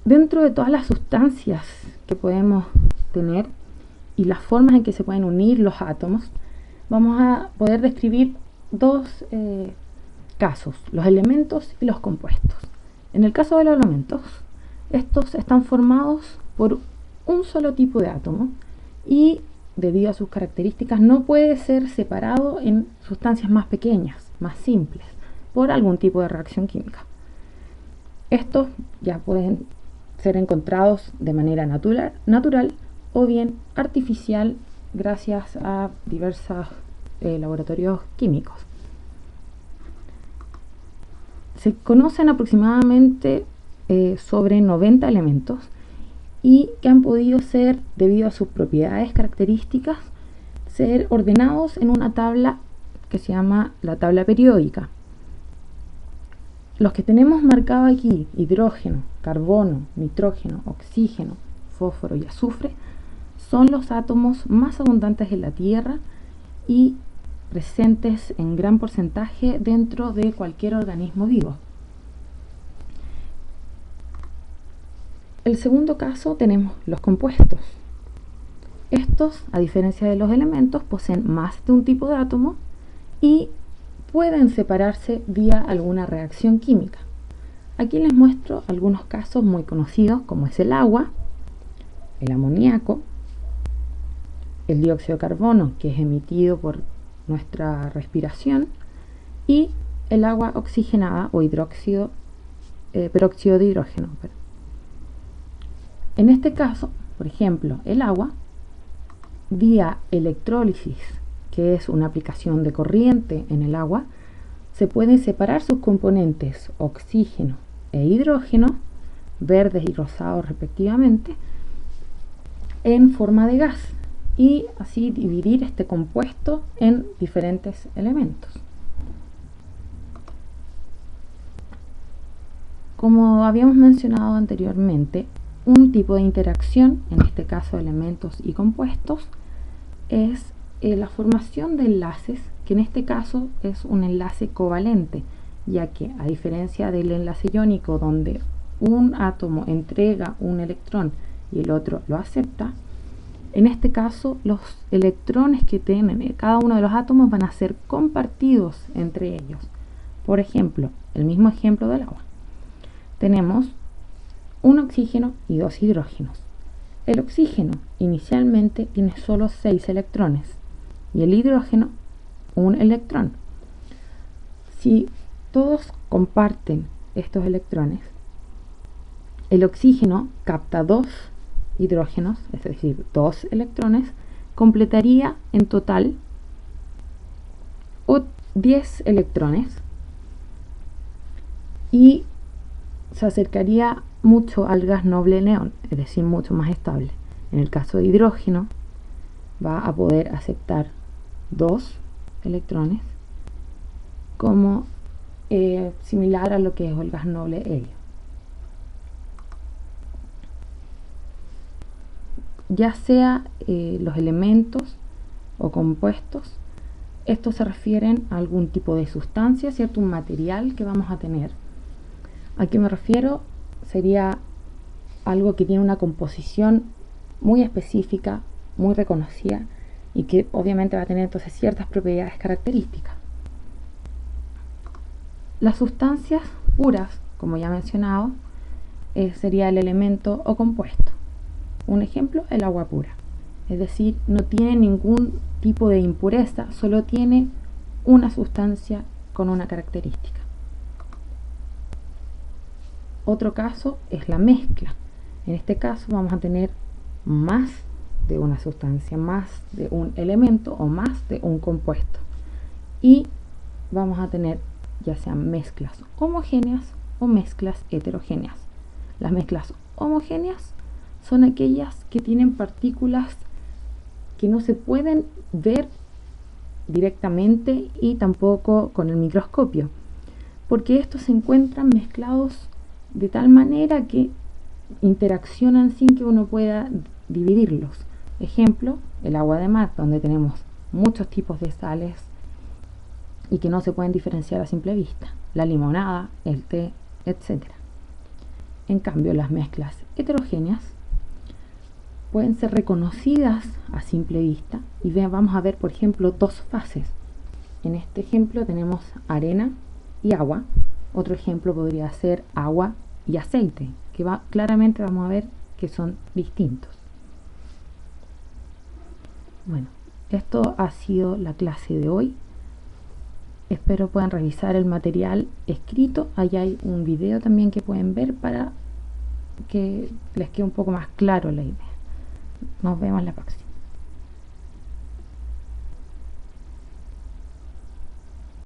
Dentro de todas las sustancias que podemos tener y las formas en que se pueden unir los átomos, vamos a poder describir dos casos, los elementos y los compuestos. En el caso de los elementos, estos están formados por un solo tipo de átomo y debido a sus características no puede ser separado en sustancias más pequeñas, más simples, por algún tipo de reacción química. Estos ya pueden ser encontrados de manera natural o bien artificial gracias a diversos laboratorios químicos. Se conocen aproximadamente sobre 90 elementos y que han podido ser, debido a sus propiedades características, ser ordenados en una tabla que se llama la tabla periódica. Los que tenemos marcado aquí, hidrógeno, carbono, nitrógeno, oxígeno, fósforo y azufre, son los átomos más abundantes en la Tierra y presentes en gran porcentaje dentro de cualquier organismo vivo. El segundo caso tenemos los compuestos. Estos, a diferencia de los elementos, poseen más de un tipo de átomo y pueden separarse vía alguna reacción química. Aquí les muestro algunos casos muy conocidos como es el agua, el amoníaco, el dióxido de carbono que es emitido por nuestra respiración y el agua oxigenada o peróxido de hidrógeno. En este caso, por ejemplo, el agua, vía electrólisis, que es una aplicación de corriente en el agua, se pueden separar sus componentes oxígeno e hidrógeno, verdes y rosados respectivamente, en forma de gas y así dividir este compuesto en diferentes elementos. Como habíamos mencionado anteriormente, un tipo de interacción, en este caso elementos y compuestos, es la formación de enlaces, que en este caso es un enlace covalente, ya que a diferencia del enlace iónico donde un átomo entrega un electrón y el otro lo acepta, en este caso los electrones que tienen cada uno de los átomos van a ser compartidos entre ellos. Por ejemplo, el mismo ejemplo del agua. Tenemos un oxígeno y dos hidrógenos. El oxígeno inicialmente tiene solo 6 electrones y el hidrógeno un electrón. Si todos comparten estos electrones, el oxígeno capta 2 hidrógenos, es decir, 2 electrones, completaría en total 10 electrones y se acercaría mucho al gas noble neón, es decir, mucho más estable. En el caso de hidrógeno va a poder aceptar 2 electrones como similar a lo que es el gas noble helio. Ya sea los elementos o compuestos, estos se refieren a algún tipo de sustancia, ¿cierto? Un material que vamos a tener. ¿A qué me refiero? Sería algo que tiene una composición muy específica, muy reconocida y que obviamente va a tener entonces ciertas propiedades características. Las sustancias puras, como ya he mencionado, sería el elemento o compuesto. Un ejemplo, el agua pura. Es decir, no tiene ningún tipo de impureza, solo tiene una sustancia con una característica. Otro caso es la mezcla. En este caso vamos a tener más de una sustancia, más de un elemento o más de un compuesto. Y vamos a tener ya sean mezclas homogéneas o mezclas heterogéneas. Las mezclas homogéneas son aquellas que tienen partículas que no se pueden ver directamente y tampoco con el microscopio, porque estos se encuentran mezclados de tal manera que interaccionan sin que uno pueda dividirlos. Ejemplo, el agua de mar, donde tenemos muchos tipos de sales y que no se pueden diferenciar a simple vista. La limonada, el té, etc. En cambio, las mezclas heterogéneas pueden ser reconocidas a simple vista y vamos a ver, por ejemplo, dos fases. En este ejemplo tenemos arena y agua. Otro ejemplo podría ser agua y aceite, que claramente vamos a ver que son distintos. Bueno, esto ha sido la clase de hoy. Espero puedan revisar el material escrito. Ahí hay un video también que pueden ver para que les quede un poco más claro la idea. Nos vemos la próxima.